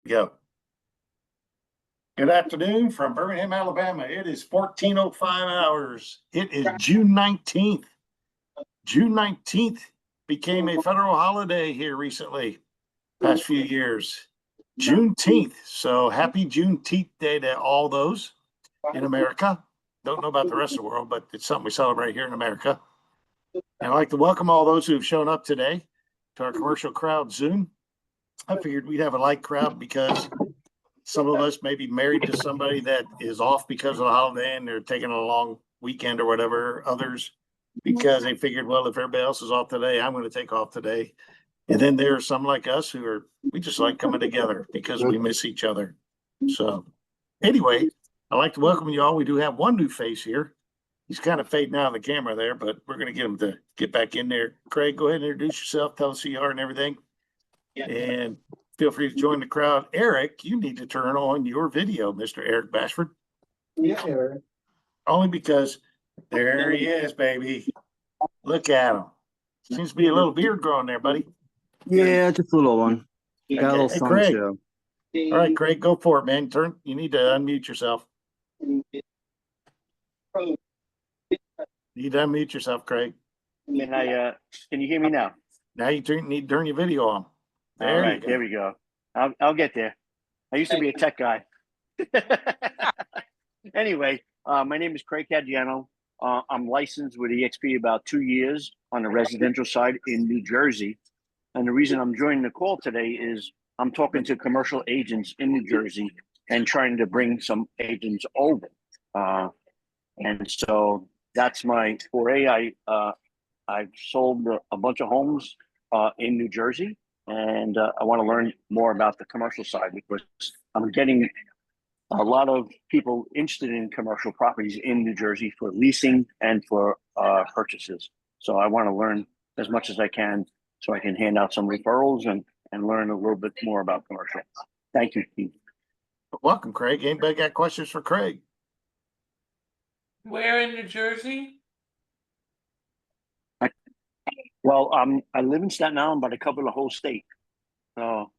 Go. Good afternoon from Birmingham, Alabama. It is 14:05 hours. It is June 19th. June 19th became a federal holiday here recently, past few years. Juneteenth. So happy Juneteenth Day to all those in America. Don't know about the rest of the world, but it's something we celebrate here in America. And I'd like to welcome all those who've shown up today to our commercial crowd Zoom. I figured we'd have a light crowd because some of us may be married to somebody that is off because of the holiday and they're taking a long weekend or whatever. Others, because they figured, well, if everybody else is off today, I'm going to take off today. And then there are some like us we just like coming together because we miss each other. So anyway, I'd like to welcome you all. We do have one new face here. He's kind of fading out of the camera there, but we're going to get him to get back in there. Craig, go ahead and introduce yourself. Tell us who you are and everything. And feel free to join the crowd. Eric, you need to turn on your video, Mr. Eric Bashford. Yeah, Eric. Only because there he is, baby. Look at him. Seems to be a little beard growing there, buddy. Yeah, just a little one. Got a little Hey, sun Craig. show. All right, Craig, go for it, man. You need to unmute yourself. You need to unmute yourself, Craig. Can you hear me now? Now you need to turn your video on. All right, there we go. I'll get there. I used to be a tech guy. Anyway, my name is Craig Caggiano. I'm licensed with EXP about 2 years on the residential side in New Jersey. And the reason I'm joining the call today is I'm talking to commercial agents in New Jersey and trying to bring some agents over. And so that's my foray. I've sold a bunch of homes in New Jersey, and I want to learn more about the commercial side because I'm getting a lot of people interested in commercial properties in New Jersey for leasing and for purchases. So I want to learn as much as I can so I can hand out some referrals and learn a little bit more about commercial. Thank you, Keith. Welcome, Craig. Anybody got questions for Craig? Where in New Jersey? Well, I live in Staten Island, but I cover the whole state. So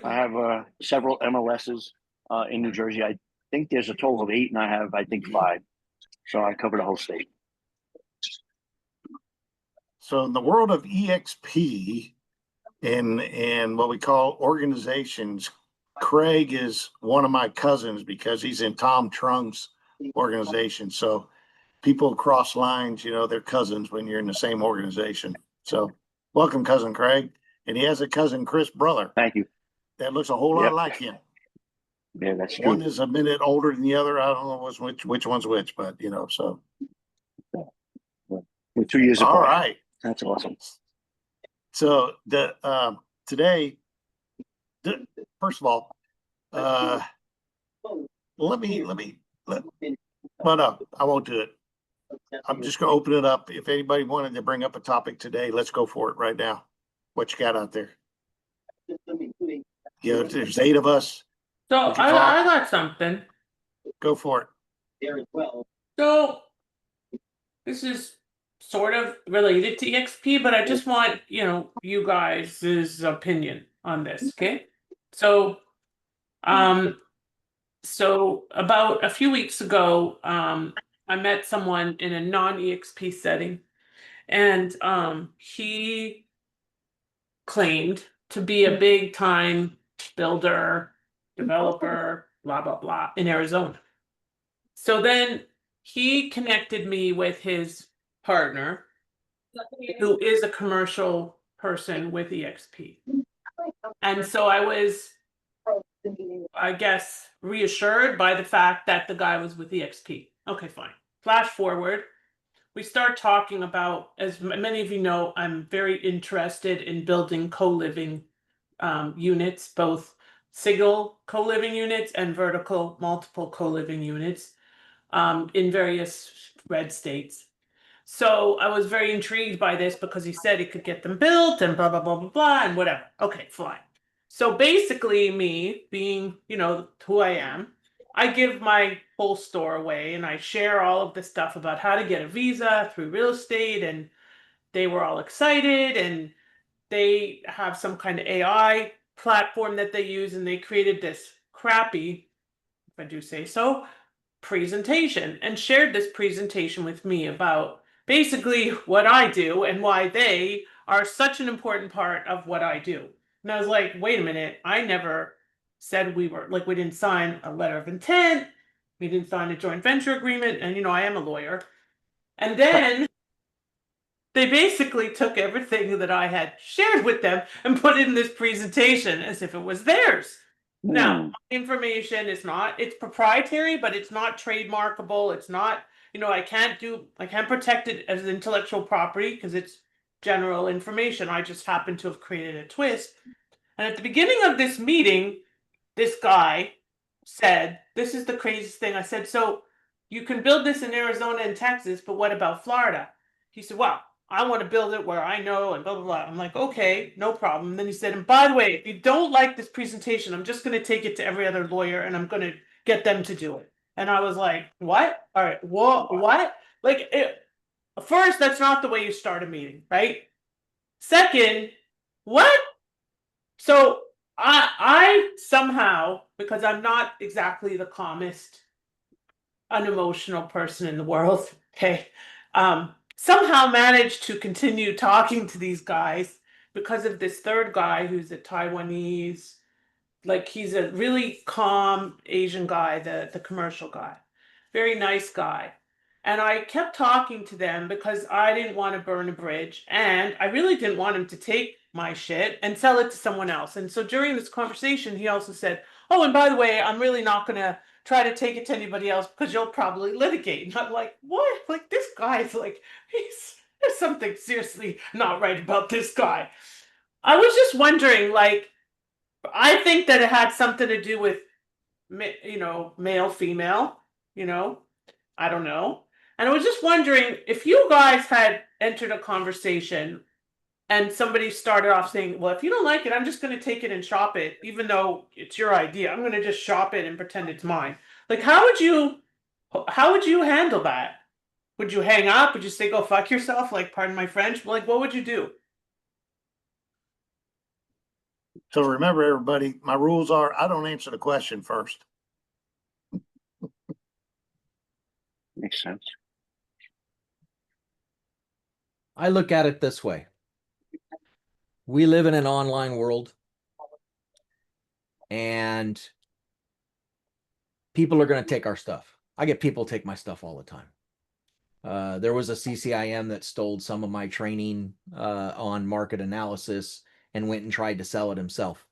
I have several MLSs in New Jersey. I think there's a total of 8, and I have, I think, 5. So I cover the whole state. So in the world of EXP and what we call organizations, Craig is one of my cousins because he's in Tom Truong's organization. So people cross lines, they're cousins when you're in the same organization. So welcome, cousin Craig. And he has a cousin, Chris, brother. Thank you. That looks a whole lot like him. Yeah, that's true. One is a minute older than the other. I don't know which one's which, but so. We're 2 years apart. All right. That's awesome. So today, first of all, well, no, I won't do it. I'm just going to open it up. If anybody wanted to bring up a topic today, let's go for it right now. What you got out there? There's 8 of us. So I got something. Go for it. So this is sort of related to EXP, but I just want, you guys' opinion on this, okay? So about a few weeks ago, I met someone in a non-EXP setting, and he claimed to be a big time builder, developer, blah, blah, blah, in Arizona. So then he connected me with his partner, who is a commercial person with EXP. And so I was, I guess, reassured by the fact that the guy was with EXP. Okay, fine. Flash forward. We start talking about, as many of you know, I'm very interested in building co-living units, both single co-living units and vertical multiple co-living units in various red states. So I was very intrigued by this because he said he could get them built and blah, blah, blah, blah, blah, and whatever. Okay, fine. So basically me being, who I am, I give my whole store away and I share all of the stuff about how to get a visa through real estate, and they were all excited, and they have some kind of AI platform that they use, and they created this crappy, if I do say so, presentation, and shared this presentation with me about basically what I do and why they are such an important part of what I do. And I was like, wait a minute, I never said we were like, we didn't sign a letter of intent, we didn't sign a joint venture agreement, and I am a lawyer. And then they basically took everything that I had shared with them and put it in this presentation as if it was theirs. Now, information is not, it's proprietary, but it's not trademarkable. It's not, I can't protect it as intellectual property because it's general information. I just happen to have created a twist. And at the beginning of this meeting, this guy said, this is the craziest thing. I said, so you can build this in Arizona and Texas, but what about Florida? He said, well, I want to build it where I know and blah, blah, blah. I'm like, okay, no problem. And then he said, and by the way, if you don't like this presentation, I'm just going to take it to every other lawyer and I'm going to get them to do it. And I was like, what? All right, what? Like, first, that's not the way you start a meeting, right? Second, what? So I somehow, because I'm not exactly the calmest, unemotional person in the world, okay, somehow managed to continue talking to these guys because of this third guy who's a Taiwanese, like he's a really calm Asian guy, the commercial guy, very nice guy. And I kept talking to them because I didn't want to burn a bridge, and I really didn't want him to take my shit and sell it to someone else. And so during this conversation, he also said, oh, and by the way, I'm really not going to try to take it to anybody else because you'll probably litigate. And I'm like, what? Like, this guy's like, there's something seriously not right about this guy. I was just wondering, like, I think that it had something to do with, male, female, I don't know. And I was just wondering if you guys had entered a conversation and somebody started off saying, well, if you don't like it, I'm just going to take it and shop it, even though it's your idea. I'm going to just shop it and pretend it's mine. Like, how would you handle that? Would you hang up? Would you say, go fuck yourself? Like, pardon my French? Like, what would you do? So remember, everybody, my rules are I don't answer the question first. Makes sense. I look at it this way. We live in an online world, and people are going to take our stuff. I get people take my stuff all the time. There was a CCIM that stole some of my training on market analysis and went and tried to sell it himself.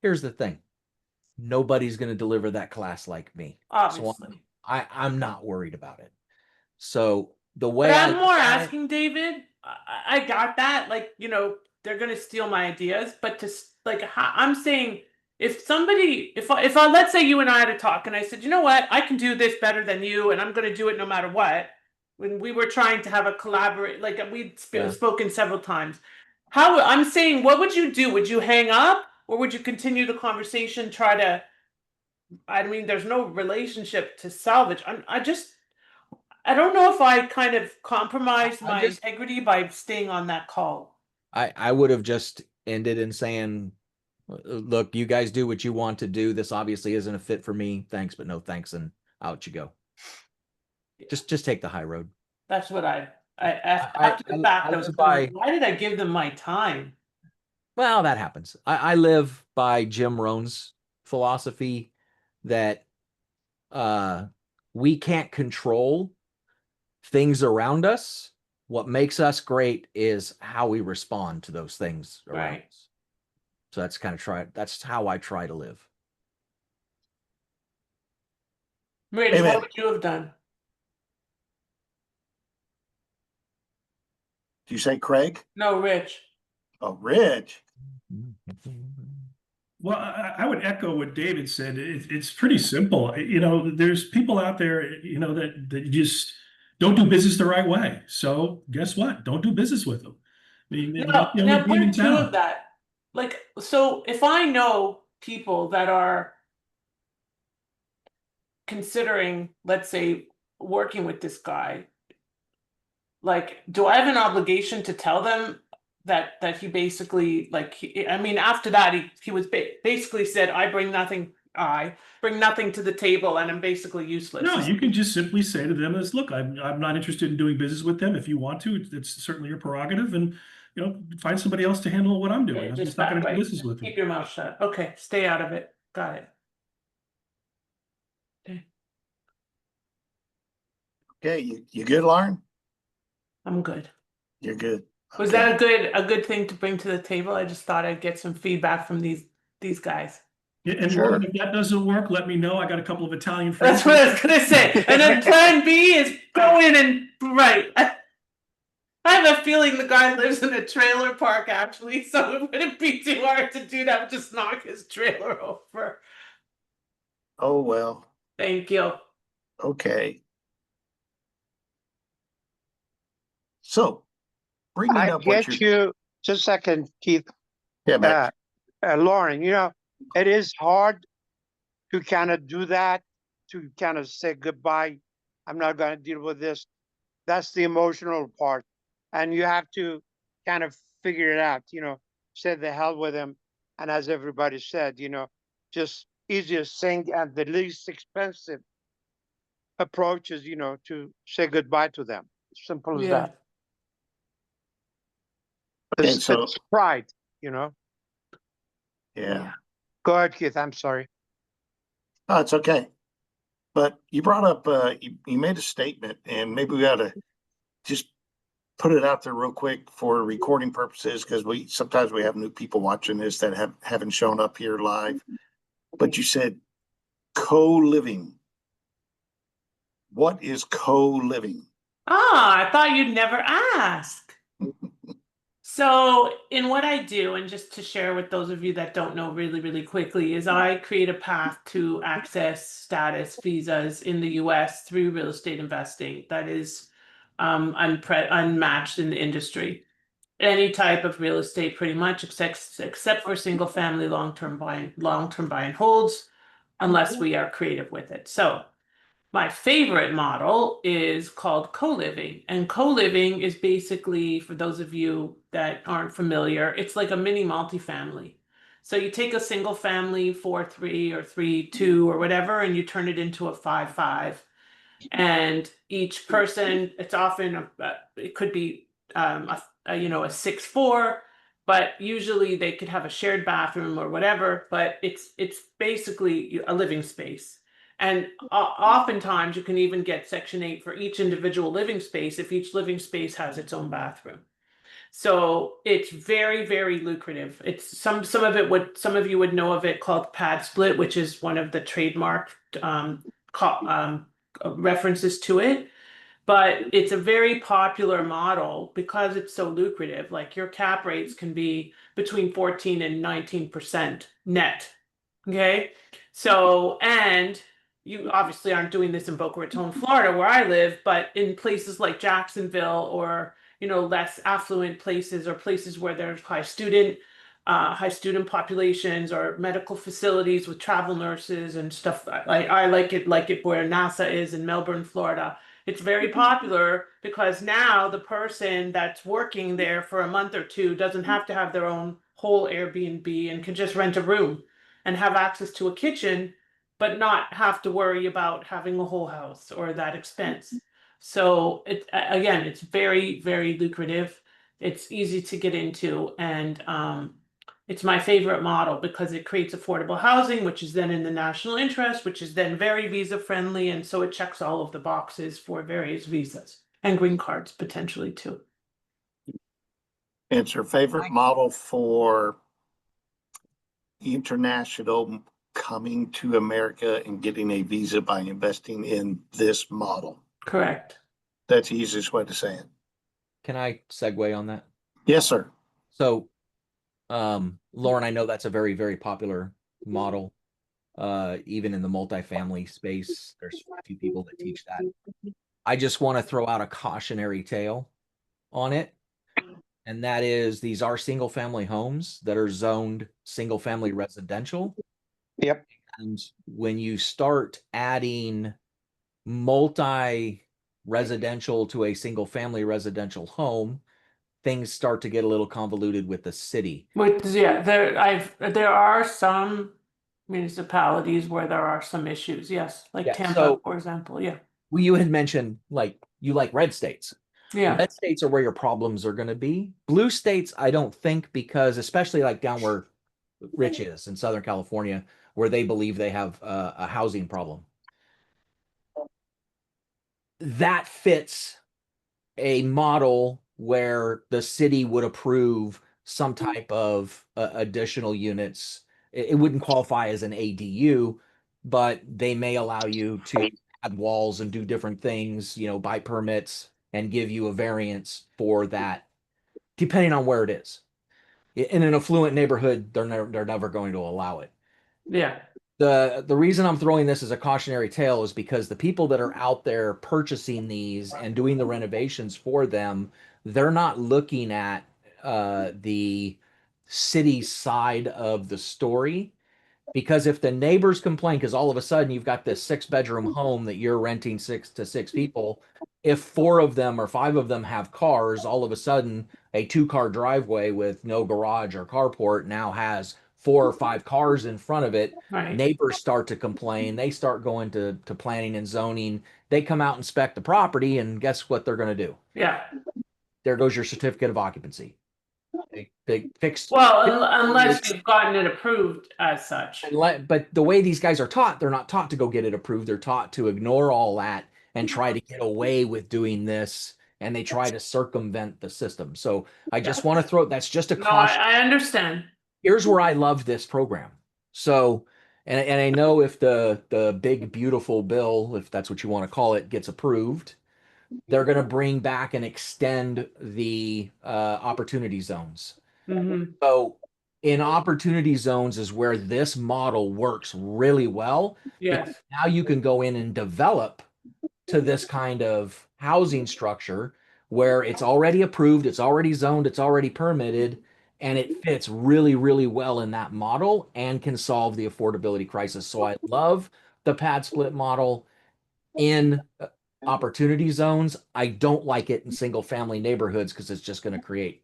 Here's the thing. Nobody's going to deliver that class like me. Obviously. So I'm not worried about it. So the way But I'm more asking, David, I got that. Like, they're going to steal my ideas. But I'm saying, if I let's say you and I had a talk and I said, you know what, I can do this better than you and I'm going to do it no matter what. When we were trying to have a collaborate, like we'd spoken several times. I'm saying, what would you do? Would you hang up or would you continue the conversation? There's no relationship to salvage. I don't know if I kind of compromised my integrity by staying on that call. I would have just ended in saying, look, you guys do what you want to do. This obviously isn't a fit for me. Thanks, but no thanks. And out you go. Yeah. Just take the high road. That's what I after the fact, I was going, why did I give them my time? Well, that happens. I live by Jim Rohn's philosophy that we can't control things around us. What makes us great is how we respond to those things around us. So that's how I try to live. Rich, what would you have done? Do you say Craig? No, Rich. Oh, Rich. Well, I would echo what David said. It's pretty simple. There's people out there, that just don't do business the right way. So guess what? Don't do business with them. I mean, now part two of that. Like, so if I know people that are considering, let's say, working with this guy, like, do I have an obligation to tell them that he basically I mean, after that he was basically said, I bring nothing to the table, and I'm basically useless. No, you can just simply say to them is, look, I'm not interested in doing business with them. If you want to, it's certainly your prerogative, and find somebody else to handle what I'm doing. I'm just not going to do business with them. Keep your mouth shut. Okay, stay out of it. Got it. Okay. Okay, you good, Lauren? I'm good. You're good. Was Okay. that a good thing to bring to the table? I just thought I'd get some feedback from these guys. Yeah, and Sure. Lauren, if that doesn't work, let me know. I got a couple of Italian friends. That's what I was gonna say. And then plan B is go in and right. I have a feeling the guy lives in a trailer park, actually, so it wouldn't be too hard to do that. Just knock his trailer over. Oh, well, Thank you. okay. So, bringing I up what get you're, you. Just a second, Keith. yeah, Mac. Lauren, it is hard to kind of do that, to kind of say goodbye. I'm not going to deal with this. That's the emotional part. And you have to kind of figure it out, say the hell with them. And as everybody said, just easiest thing and the least expensive approach is, to say goodbye to them. Simple as Yeah. that. Okay, It's so, pride, yeah. Go ahead, Keith. I'm sorry. Oh, it's okay. But you brought up, you made a statement, and maybe we ought to just put it out there real quick for recording purposes, because sometimes we have new people watching this that haven't shown up here live. But you said co-living. What is co-living? Ah, I thought you'd never ask. So, in what I do, and just to share with those of you that don't know really, really quickly, is I create a path to access status visas in the US through real estate investing that is unmatched in the industry. Any type of real estate, pretty much, except for single family long-term buy and holds, unless we are creative with it. So, my favorite model is called co-living. And co-living is basically, for those of you that aren't familiar, it's like a mini multifamily. So you take a single family 4-3 or 3-2 or whatever, and you turn it into a 5-5. And each person, it's often it could be a 6-4, but usually they could have a shared bathroom or whatever. But it's basically a living space. And oftentimes you can even get Section 8 for each individual living space if each living space has its own bathroom. So it's very, very lucrative. It's some of you would know of it called pad split, which is one of the trademark references to it. But it's a very popular model because it's so lucrative. Like your cap rates can be between 14 and 19% net. Okay. So, and you obviously aren't doing this in Boca Raton, Florida, where I live, but in places like Jacksonville or, less affluent places or places where there's high student populations or medical facilities with travel nurses and stuff. I like it where NASA is in Melbourne, Florida. It's very popular because now the person that's working there for a month or two doesn't have to have their own whole Airbnb and can just rent a room and have access to a kitchen, but not have to worry about having a whole house or that expense. So it's very, very lucrative. It's easy to get into, and it's my favorite model because it creates affordable housing, which is then in the national interest, which is then very visa friendly. And so it checks all of the boxes for various visas and green cards potentially too. It's your favorite model for international coming to America and getting a visa by investing in this model. Correct. That's the easiest way to say it. Can I segue on that? Yes, sir. So, Lauren, I know that's a very, very popular model. Even in the multifamily space, there's a few people that teach that. I just want to throw out a cautionary tale on it. And that is, these are single family homes that are zoned single family residential. Yep. And when you start adding multi-residential to a single family residential home, things start to get a little convoluted with the city. Yeah, there are some municipalities where there are some issues. Yes, like Yeah, Tampa, so- for example. Yeah, Well, you had mentioned like you like red states. yeah, Red states are where your problems are going to be. Blue states, I don't think, because especially like down where Rich is in Southern California, where they believe they have a housing problem. That fits a model where the city would approve some type of additional units. It wouldn't qualify as an ADU, but they may allow you to add walls and do different things, buy permits and give you a variance for that, depending on where it is. In an affluent neighborhood, they're never going to allow it. yeah. The reason I'm throwing this as a cautionary tale is because the people that are out there purchasing these and doing the renovations for them, they're not looking at the city side of the story. Because if the neighbors complain, because all of a sudden you've got this 6-bedroom home that you're renting 6 to 6 people, if 4 of them or 5 of them have cars, all of a sudden a 2-car driveway with no garage or carport now has 4 or 5 cars in front of it. Right. Neighbors start to complain. They start going to planning and zoning. They come out and inspect the property, and guess what they're going to do? Yeah. There goes your certificate of occupancy. They fixed. Well, unless you've gotten it approved as such. But the way these guys are taught, they're not taught to go get it approved. They're taught to ignore all that and try to get away with doing this, and they try to circumvent the system. So I just want to throw, that's just a No, caution. I understand. Here's where I love this program. So, and I know if the big beautiful bill, if that's what you want to call it, gets approved, they're going to bring back and extend the opportunity zones. Mm-hmm. So in opportunity zones is where this model works really well. Yes. Now you can go in and develop to this kind of housing structure where it's already approved, it's already zoned, it's already permitted, and it fits really, really well in that model and can solve the affordability crisis. So I love the pad split model in opportunity zones. I don't like it in single family neighborhoods because it's just going to create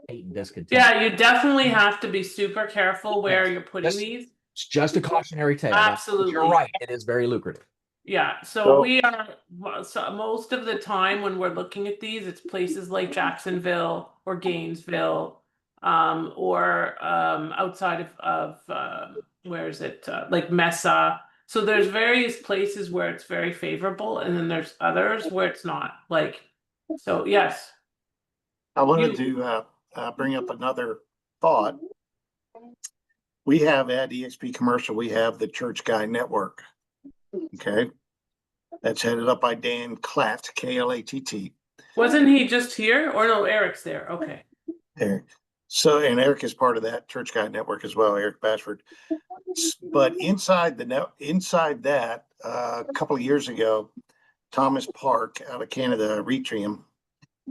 hate and discontent. Yeah, you definitely have to be super careful where you're putting these. It's just a cautionary tale. Absolutely. You're right. It is very lucrative. Yeah, so we are, so most of the time when we're looking at these, it's places like Jacksonville or Gainesville, or outside of where is it? Like Mesa. So there's various places where it's very favorable, and then there's others where it's not. Like, so yes. I wanted to bring up another thought. We have at EXP Commercial, we have the Church Guy Network. Okay. That's headed up by Dan Klatt, Klatt. Wasn't he just here? Or no, Eric's there. Okay. Eric. So, and Eric is part of that Church Guy Network as well, Eric Bashford. But inside that, a couple of years ago, Thomas Park out of Canada, Retrium,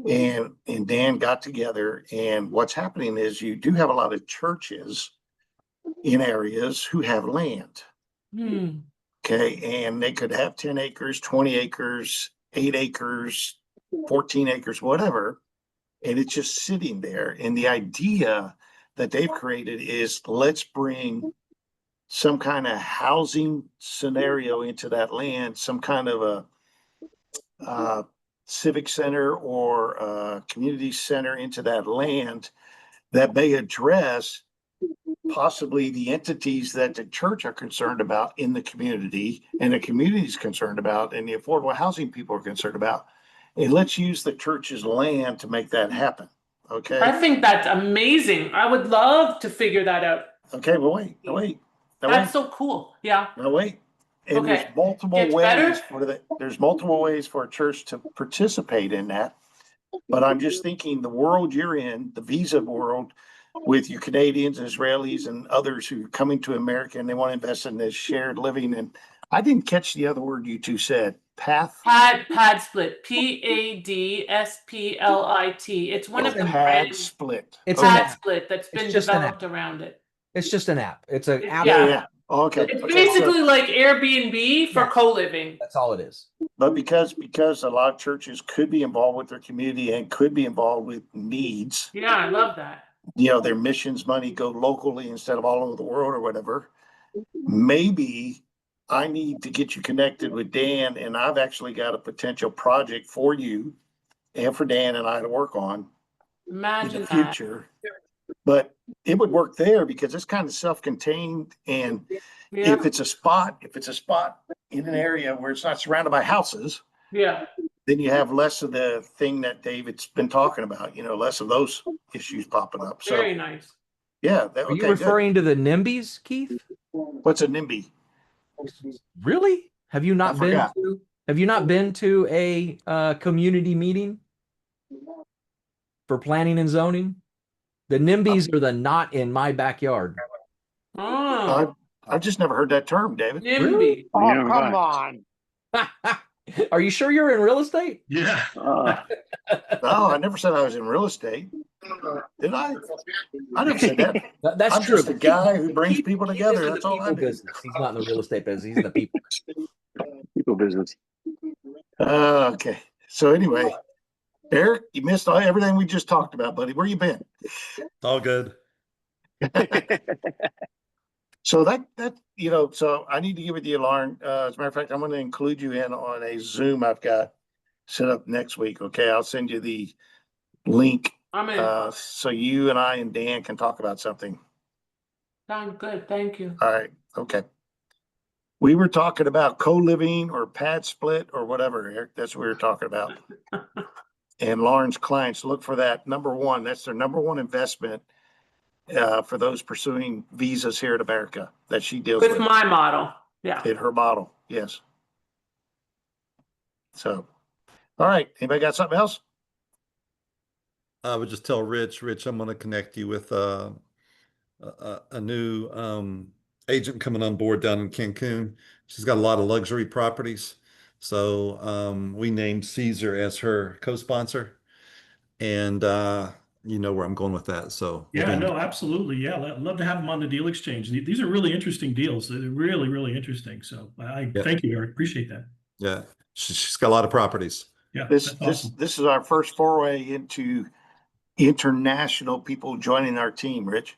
and Dan got together. And what's happening is you do have a lot of churches in areas who have land. Hmm. Okay. And they could have 10 acres, 20 acres, 8 acres, 14 acres, whatever. And it's just sitting there. And the idea that they've created is let's bring some kind of housing scenario into that land, some kind of a civic center or a community center into that land that may address possibly the entities that the church are concerned about in the community and the community is concerned about and the affordable housing people are concerned about. And let's use the church's land to make that happen. Okay. I think that's amazing. I would love to figure that out. Okay. Well, wait. That's so cool. Yeah. Now wait. And Okay. there's multiple Gets ways better? there's multiple ways for a church to participate in that. But I'm just thinking the world you're in, the visa world, with you Canadians, Israelis, and others who are coming to America and they want to invest in this shared living. And I didn't catch the other word you two said. Pad split. PADSPLIT. It's one of the pad split. It's pad an app. split that's been just an developed app. around it. It's just an app. It's an app. Yeah. Yeah. Okay. It's Okay, basically like Airbnb for Yeah. co-living. That's all it is. but because a lot of churches could be involved with their community and could be involved with needs, Yeah, I love that. their missions money go locally instead of all over the world or whatever. Maybe I need to get you connected with Dan, and I've actually got a potential project for you and for Dan and I to work on in Imagine the that. future. But it would work there because it's kind of self-contained, and Yeah, if it's a spot in an area where it's not surrounded by houses, yeah. then you have less of the thing that David's been talking about, less of those issues popping up. So Very nice. yeah, Are you okay, good. referring to the NIMBYs, Keith? What's a NIMBY? Really? Have you I not been forgot. to a community meeting for planning and zoning? The NIMBYs are the not in my backyard. Oh, I've just never heard that term, David. NIMBY. Oh, Yeah, come right. on. Are you sure you're in real estate? Yeah. No, I never said I was in real estate. Did I? I never said that. That's I'm true. just a guy who brings people Keith is together. in That's the all I people do. business. He's not in the real estate business. He's in the people. People business. Okay. So anyway, Eric, you missed everything we just talked about, buddy. Where you been? All good. So so I need to give it to you, Lauren. As a matter of fact, I'm going to include you in on a Zoom I've got set up next week. Okay. I'll send you the link I'm in. so you and I and Dan can talk about something. Sounds good. Thank you. All right. Okay. We were talking about co-living or pad split or whatever, Eric. That's what we were talking about. And Lauren's clients look for that. Number one, that's their number one investment for those pursuing visas here in America that she deals With with. my model. Yeah. In her model, yes. So, all right. Anybody got something else? I would just tell Rich, I'm going to connect you with a new agent coming on board down in Cancun. She's got a lot of luxury properties. So we named Caesar as her co-sponsor. And you know where I'm going with that. So we'll Yeah, be- no, absolutely. Yeah, love to have them on the deal exchange. These are really interesting deals. They're really, really interesting. So I Yeah. thank you, Eric. Appreciate that. yeah, she's got a lot of properties. Yeah, This that's this awesome. this is our first foray into international people joining our team, Rich.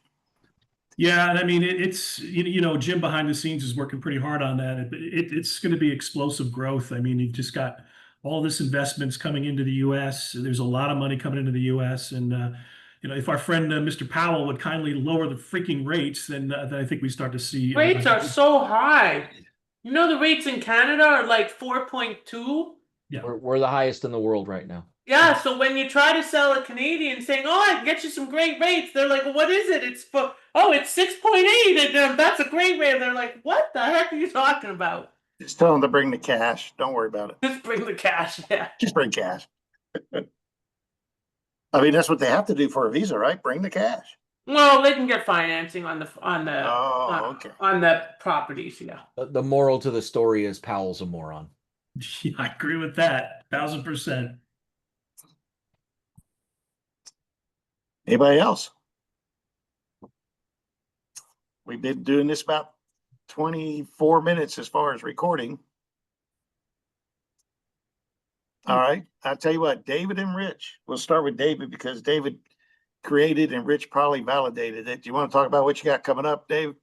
Yeah, and I mean it's Jim behind the scenes is working pretty hard on that. It's going to be explosive growth. I mean, you just got all this investments coming into the U.S. There's a lot of money coming into the U.S. and if our friend Mr. Powell would kindly lower the freaking rates, then I think we start to see Rates are so high. You know, the rates in Canada are like 4.2. Yeah. We're the highest in the world right now. Yeah, so when you try to sell a Canadian saying, "Oh, I can get you some great rates," they're like, well, "What is it?" It's it's 6.8, and that's a great rate. They're like, "What the heck are you talking about?" Just tell them to bring the cash. Don't worry about it. Just bring the cash. Yeah. Just bring cash. I mean, that's what they have to do for a visa, right? Bring the cash. Well, they can get financing on the Oh, okay. on the properties. Yeah. The moral to the story is Powell's a moron. Yeah, I agree with that. 1000%. Anybody else? We've been doing this about 24 minutes as far as recording. All right. I'll tell you what, David and Rich. We'll start with David because David created and Rich probably validated it. Do you want to talk about what you got coming up, Dave?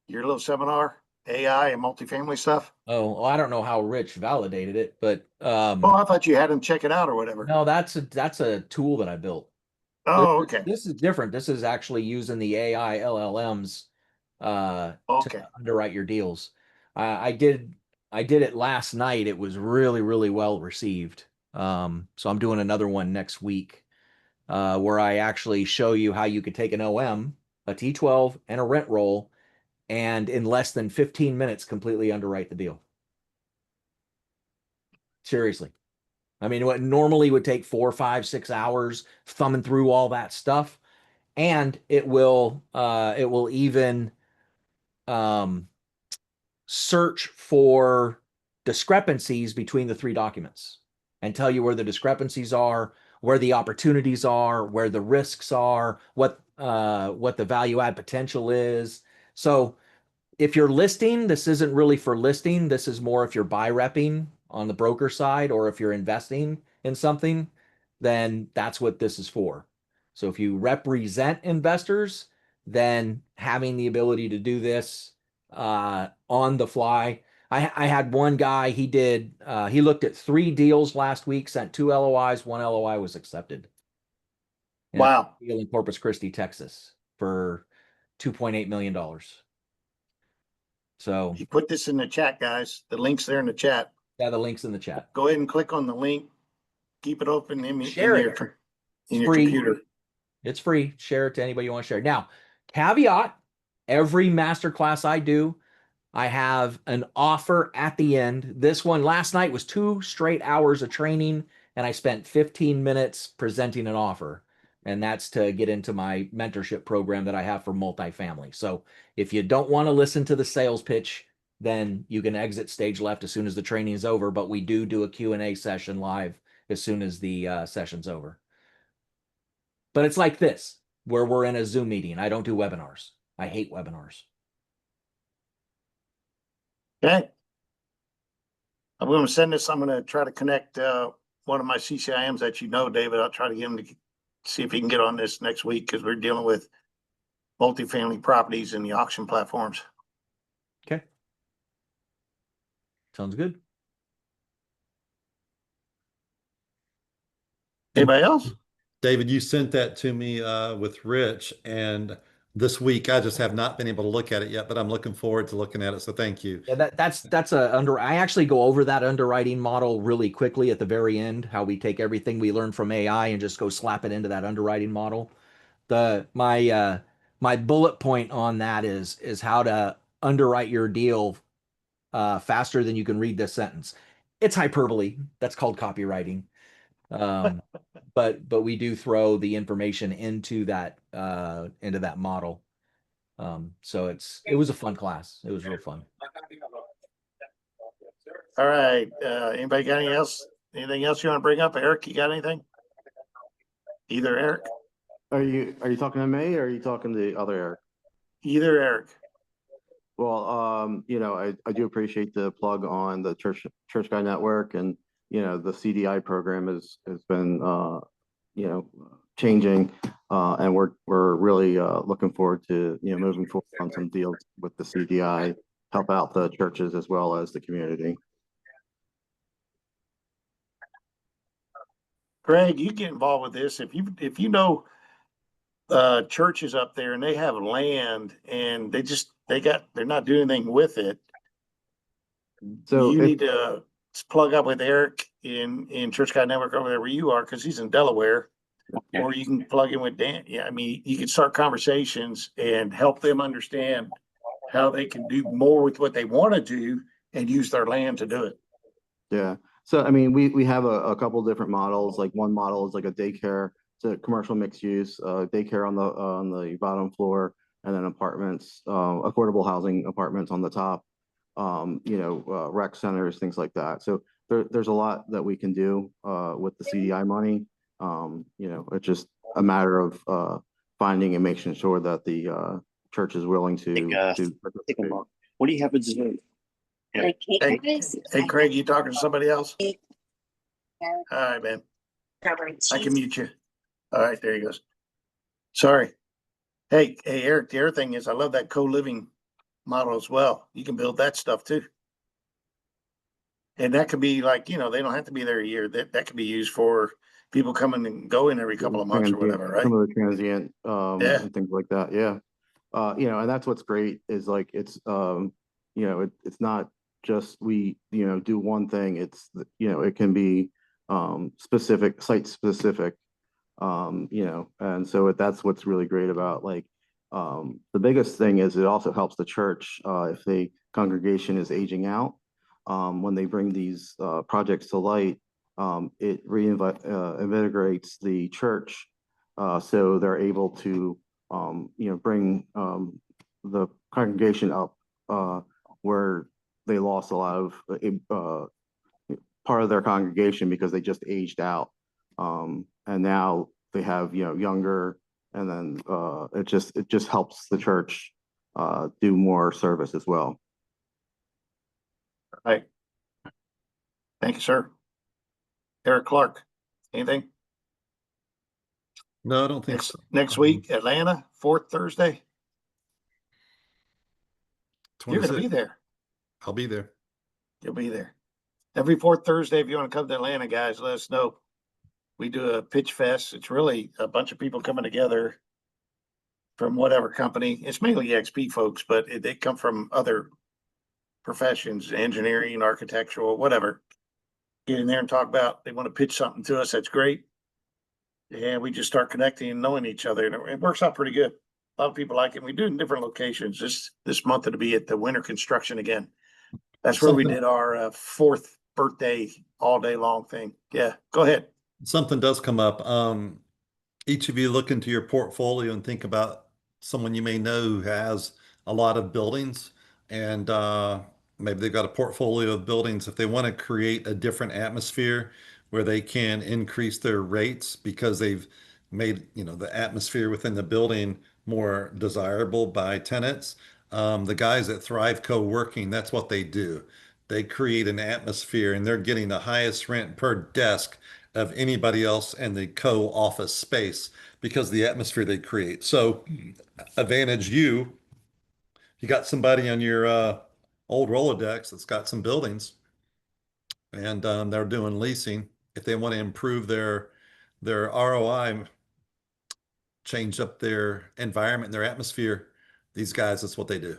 Your little seminar, AI and multifamily stuff? Oh, well, I don't know how Rich validated it, but Oh, I thought you had him check it out or whatever. no, that's a tool that I built. Oh, okay. This is different. This is actually using the AI LLMs Okay. to underwrite your deals. I did it last night. It was really, really well received. So I'm doing another one next week where I actually show you how you could take an OM, a T12, and a rent roll, and in less than 15 minutes completely underwrite the deal. Seriously. I mean, what normally would take 4, 5, 6 hours thumbing through all that stuff, and it will even search for discrepancies between the 3 documents and tell you where the discrepancies are, where the opportunities are, where the risks are, what the value add potential is. So if you're listing, this isn't really for listing. This is more if you're buy repping on the broker side, or if you're investing in something, then that's what this is for. So if you represent investors, then having the ability to do this on the fly. I had one guy, he looked at 3 deals last week, sent 2 LOIs, 1 LOI was accepted. And Wow. deal in Corpus Christi, Texas for $2.8 million. So You put this in the chat, guys. The link's there in the chat. yeah, the link's in the chat. Go ahead and click on the link. Keep it open in Share your, it. in your Free. computer. It's free. Share it to anybody you want to share. Now, caveat, every masterclass I do, I have an offer at the end. This one last night was 2 straight hours of training, and I spent 15 minutes presenting an offer. And that's to get into my mentorship program that I have for multifamily. So if you don't want to listen to the sales pitch, then you can exit stage left as soon as the training is over. But we do a Q&A session live as soon as the session's over. But it's like this, where we're in a Zoom meeting. I don't do webinars. I hate webinars. Okay. I'm going to send this. I'm going to try to connect one of my CCIMs that you know, David. I'll try to get him to see if he can get on this next week, because we're dealing with multifamily properties and the auction platforms. Okay. Sounds good. Anybody else? David, you sent that to me with Rich, and this week I just have not been able to look at it yet, but I'm looking forward to looking at it. So thank you. Yeah, that's I actually go over that underwriting model really quickly at the very end, how we take everything we learned from AI and just go slap it into that underwriting model. My bullet point on that is how to underwrite your deal faster than you can read this sentence. It's hyperbole. That's called copywriting. But we do throw the information into that model. So it was a fun class. It was real fun. All right. Anybody got anything else? Anything else you want to bring up? Eric, you got anything? Either Eric? Are you talking to me, or are you talking to the other Eric? Either Eric. Well, I do appreciate the plug on the Church Guy Network, and the CDI program has been changing, and we're really looking forward to moving forward on some deals with the CDI, help out the churches as well as the community. Greg, you get involved with this. If you know churches up there and they have land and they're not doing anything with it. So you need to plug up with Eric in Church Guy Network over there where you are, because he's in Delaware. Okay. Or you can plug in with Dan. Yeah, I mean, you can start conversations and help them understand how they can do more with what they want to do and use their land to do it. Yeah. So, I mean, we have a couple different models. Like one model is like a daycare. It's a commercial mixed use, daycare on the bottom floor, and then apartments, affordable housing apartments on the top, rec centers, things like that. So there's a lot that we can do with the CDI money. It's just a matter of finding and making sure that the church is willing to participate. What do you have for dessert? Hey, Craig, you talking to somebody else? All right, man. I can mute you. All right, there he goes. Sorry. Hey, Eric, the other thing is I love that co-living model as well. You can build that stuff too. And that could be like, they don't have to be there a year. That could be used for people coming and going every couple of months or whatever, right? Some of the transient and things like that. Yeah. And that's what's great is like it's it's not just we do one thing. It's it can be specific, site specific, and so that's what's really great about like the biggest thing is it also helps the church if the congregation is aging out, when they bring these projects to light, it reinvigorates the church, so they're able to bring the congregation up where they lost a lot of part of their congregation because they just aged out, and now they have younger, and then it just helps the church do more service as well. Right. Thank you, sir. Eric Clark, anything? No, I don't think Next, so. next week, Atlanta, fourth Thursday. You're going to be 26. there. I'll be there. You'll be there. Every fourth Thursday, if you want to come to Atlanta, guys, let us know. We do a pitch fest. It's really a bunch of people coming together from whatever company. It's mainly XP folks, but they come from other professions, engineering, architectural, whatever. Get in there and talk about, they want to pitch something to us. That's great. And we just start connecting and knowing each other. And it works out pretty good. A lot of people like it. We do it in different locations. This month it'll be at the Winter Construction again. That's where we Something- did our fourth birthday all day long thing. Yeah, go ahead. Something does come up. Each of you look into your portfolio and think about someone you may know who has a lot of buildings, and maybe they've got a portfolio of buildings. If they want to create a different atmosphere where they can increase their rates because they've made, the atmosphere within the building more desirable by tenants. The guys at Thrive Co-working, that's what they do. They create an atmosphere and they're getting the highest rent per desk of anybody else in the co-office space because of the atmosphere they create. So advantage you got somebody on your old Rolodex that's got some buildings and they're doing leasing. If they want to improve their ROI, change up their environment, their atmosphere, these guys, that's what they do.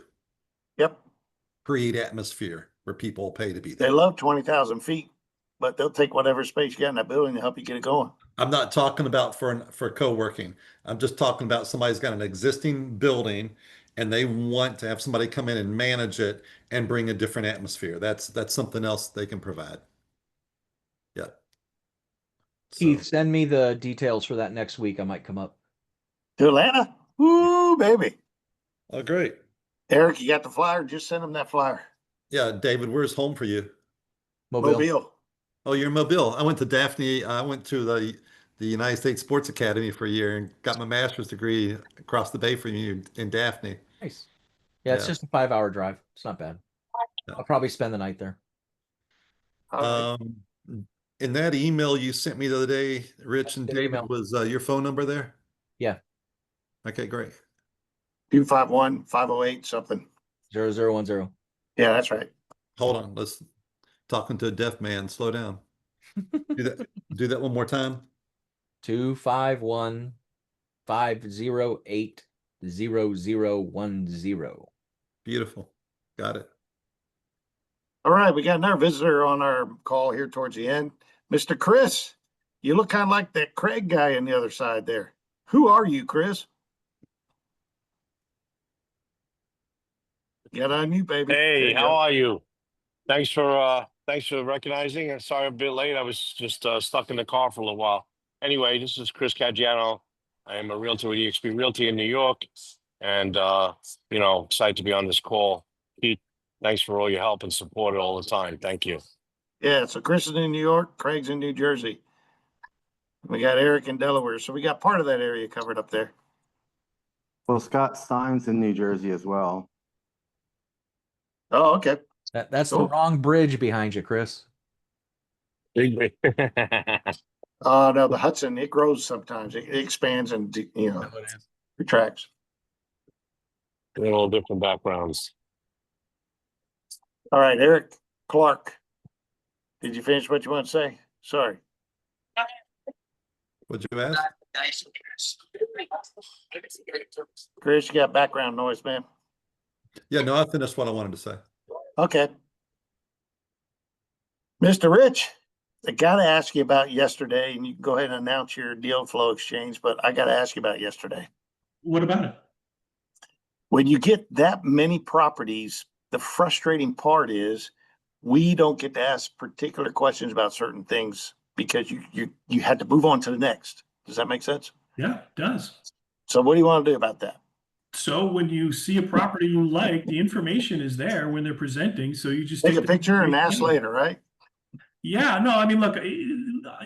Yep. Create atmosphere where people pay to be They there. love 20,000 feet, but they'll take whatever space you got in that building to help you get it going. I'm not talking about for co-working. I'm just talking about somebody's got an existing building and they want to have somebody come in and manage it and bring a different atmosphere. That's something else they can provide. Yeah. Keith, So, send me the details for that next week. I might come up. To Atlanta? Woo, baby. oh, great. Eric, you got the flyer? Just send them that flyer. Yeah, David, where's home for you? Mobile. Oh, you're in Mobile. I went to Daphne. I went to the United States Sports Academy for a year and got my master's degree across the bay from you in Daphne. Nice. Yeah, it's Yeah. just a 5-hour drive. It's not bad. I'll probably spend the night there. All right. In that email you sent me the other day, Rich and Good David, email. was your phone number there? Yeah. Okay, great. 251-508 something. 0010. Yeah, that's right. Hold on. Let's talking to a deaf man. Slow down. Do that one more time. 251-508-0010. Beautiful. Got it. All right, we got another visitor on our call here towards the end. Mr. Chris, you look kind of like that Craig guy on the other side there. Who are you, Chris? Get on you, baby. There Hey, you how go. are you? Thanks for recognizing. And sorry I'm a bit late. I was just stuck in the car for a little while. Anyway, this is Chris Caggiano. I am a realtor with eXp Realty in New York, and excited to be on this call. Pete, thanks for all your help and support all the time. Thank you. Yeah, so Chris is in New York, Craig's in New Jersey. We got Eric in Delaware, so we got part of that area covered up there. Well, Scott Stein's in New Jersey as well. Oh, okay. That's Cool. the wrong bridge behind you, Chris. No, the Hudson, it grows sometimes. It expands and, retracts. They're all different backgrounds. All right, Eric Clark. Did you finish what you want to say? Sorry. What'd you ask? Chris, you got background noise, man. Yeah, no, I finished what I wanted to say. Okay. Mr. Rich, I got to ask you about yesterday, and you can go ahead and announce your deal flow exchange, but I got to ask you about yesterday. What about it? When you get that many properties, the frustrating part is we don't get to ask particular questions about certain things because you had to move on to the next. Does that make sense? Yeah, it does. So what do you want to do about that? So when you see a property you like, the information is there when they're presenting. So you just Take a the picture and information ask in. later, right? Yeah, no, I mean, look,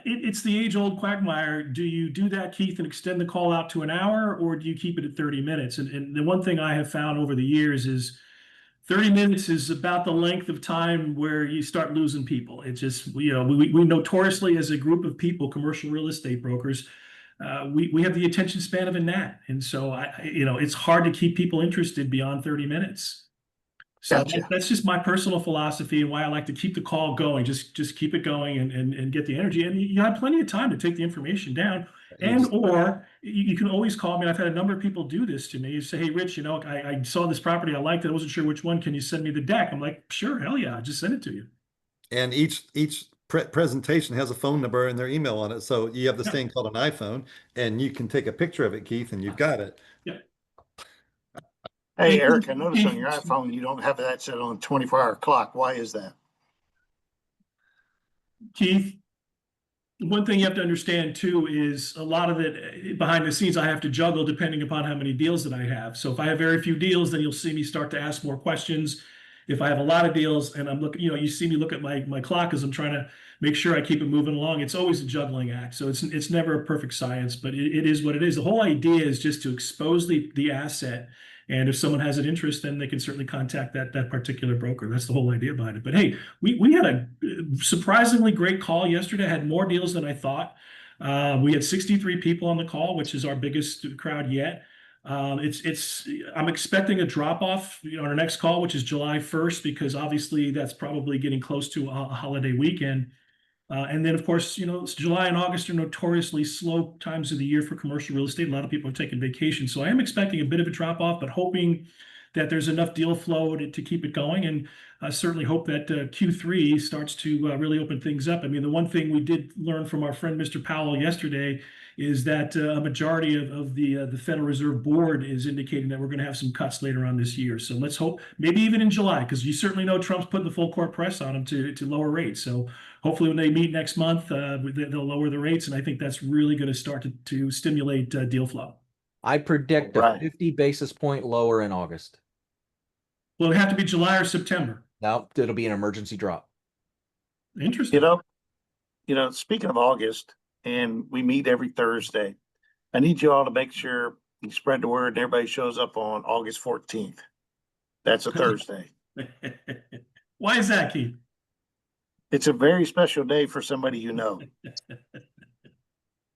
it's the age-old quagmire. Do you do that, Keith, and extend the call out to an hour, or do you keep it at 30 minutes? And the one thing I have found over the years is 30 minutes is about the length of time where you start losing people. It's just, we notoriously, as a group of people, commercial real estate brokers, we have the attention span of a gnat. And so it's hard to keep people interested beyond 30 minutes. So Gotcha. that's just my personal philosophy and why I like to keep the call going. Just keep it going and get the energy. And you have plenty of time to take the information down. Or you can always call me. I've had a number of people do this to me. You say, hey, Rich, I saw this property. I liked it. I wasn't sure which one. Can you send me the deck? I'm like, sure, hell yeah, I'll just send it to you. And each presentation has a phone number and their email on it. So you have this thing called an iPhone, and you can take a picture of it, Keith, and you've got it. Yeah. Hey, Eric, I noticed on your iPhone you don't have that set on 24-hour clock. Why is that? Keith, one thing you have to understand too is a lot of it behind the scenes I have to juggle depending upon how many deals that I have. So if I have very few deals, then you'll see me start to ask more questions. If I have a lot of deals and I'm looking, you see me look at my clock as I'm trying to make sure I keep it moving along. It's always a juggling act. So it's never a perfect science, but it is what it is. The whole idea is just to expose the asset. And if someone has an interest, then they can certainly contact that particular broker. That's the whole idea behind it. But hey, we had a surprisingly great call yesterday. I had more deals than I thought. We had 63 people on the call, which is our biggest crowd yet. I'm expecting a drop off on our next call, which is July 1st, because obviously that's probably getting close to a holiday weekend. And then, of course, July and August are notoriously slow times of the year for commercial real estate. A lot of people are taking vacation. So I am expecting a bit of a drop off, but hoping that there's enough deal flow to keep it going. And I certainly hope that Q3 starts to really open things up. I mean, the one thing we did learn from our friend Mr. Powell yesterday is that a majority of the Federal Reserve Board is indicating that we're going to have some cuts later on this year. So let's hope, maybe even in July, because you certainly know Trump's putting the full court press on him to lower rates. So hopefully when they meet next month, they'll lower the rates. And I think that's really going to start to stimulate deal flow. I predict a 50 basis point lower in August. Will it have to be July or September? No, it'll be an emergency drop. Interesting. Speaking of August, and we meet every Thursday, I need you all to make sure you spread the word and everybody shows up on August 14th. That's a Thursday. Why is that, Keith? It's a very special day for somebody you know.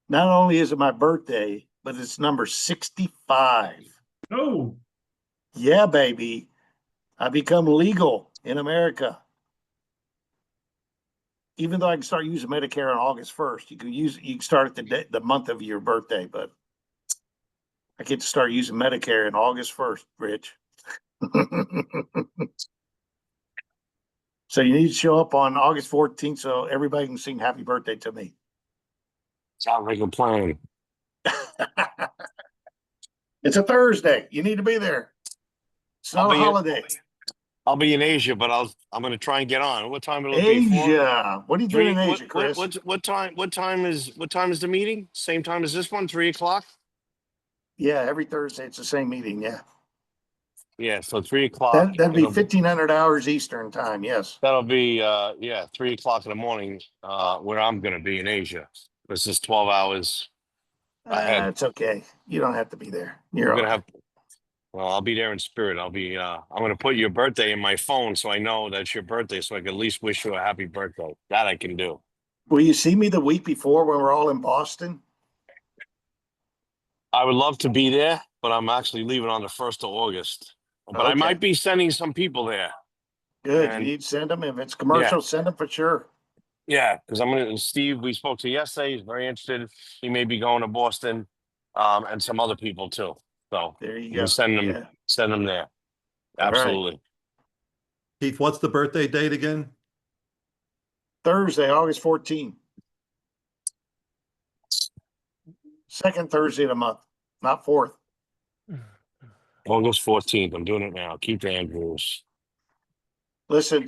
Not only is it my birthday, but it's number 65. Oh. Yeah, baby. I become legal in America. Even though I can start using Medicare on August 1st, you can start at the month of your birthday, but I get to start using Medicare on August 1st, Rich. So you need to show up on August 14th so everybody can sing happy birthday to me. Sounds like a plan. It's a Thursday. You need to be there. It's not a holiday. I'll be in Asia, but I'm going to try and get on. What time will it be? Asia. What are you doing in Asia, Chris? What time is the meeting? Same time as this one, 3:00? Yeah, every Thursday it's the same meeting. Yeah. Yeah, so 3:00. That'd be 1,500 hours Eastern time. Yes. That'll be 3:00 in the morning, where I'm going to be in Asia. This is 12 hours ahead. It's okay. You don't have to be there. Well, I'll be there in spirit. I'm going to put your birthday in my phone so I know that's your birthday, so I can at least wish you a happy birthday. That I can do. Will you see me the week before when we're all in Boston? I would love to be there, but I'm actually leaving on the 1st of August. But Okay. I might be sending some people there. Good. You need to send them. If it's commercial, send them for sure. Yeah, because Steve, we spoke to yesterday. He's very interested. He may be going to Boston, and some other people too. So there you go. Send them there. Absolutely. Right. Keith, what's the birthday date again? Thursday, August 14th. Second Thursday of the month, not fourth. August 14th. I'm doing it now. Keith Andrews. Listen,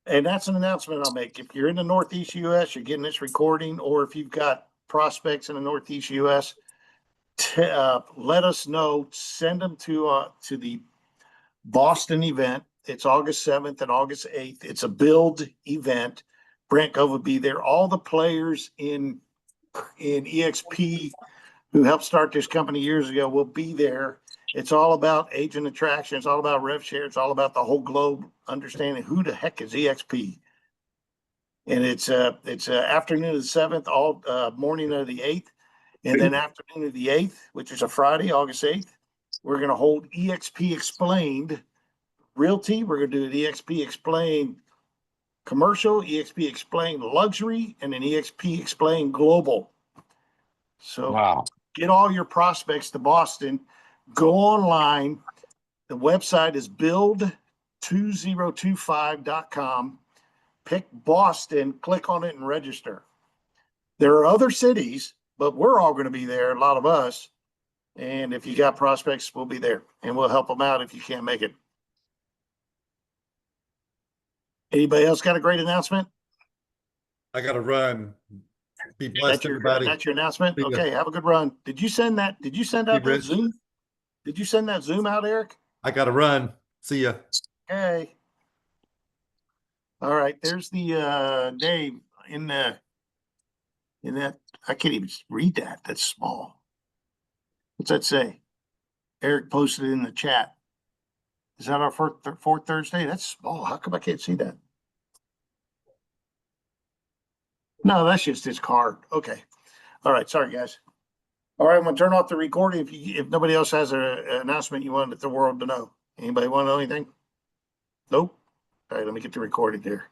and that's an announcement I'll make. If you're in the Northeast U.S., you're getting this recording, or if you've got prospects in the Northeast U.S., let us know. Send them to the Boston event. It's August 7th and August 8th. It's a build event. Brent Gove will be there. All the players in EXP who helped start this company years ago will be there. It's all about agent attraction. It's all about rev share. It's all about the whole globe understanding who the heck is EXP. And it's afternoon of the 7th, all morning of the 8th, and then afternoon of the 8th, which is a Friday, August 8th, we're going to hold EXP Explained Realty. We're going to do an EXP Explained Commercial, EXP Explained Luxury, and an EXP Explained Global. So Wow. get all your prospects to Boston. Go online. The website is build2025.com. Pick Boston, click on it and register. There are other cities, but we're all going to be there, a lot of us. And if you got prospects, we'll be there and we'll help them out if you can't make it. Anybody else got a great announcement? I got to run. Be blessed, everybody. That's your announcement? See ya. Okay, have a good run. Did you send out that Rich. Zoom? Did you send that Zoom out, Eric? I got to run. See ya. Okay. All right, there's the Dave in that, I can't even read that. That's small. What's that say? Eric posted it in the chat. Is that our fourth Thursday? That's small. How come I can't see that? No, that's just his card. Okay. All right. Sorry, guys. All right, I'm gonna turn off the recording if nobody else has an announcement you want the world to know. Anybody want to know anything? Nope. All right, let me get the recording here.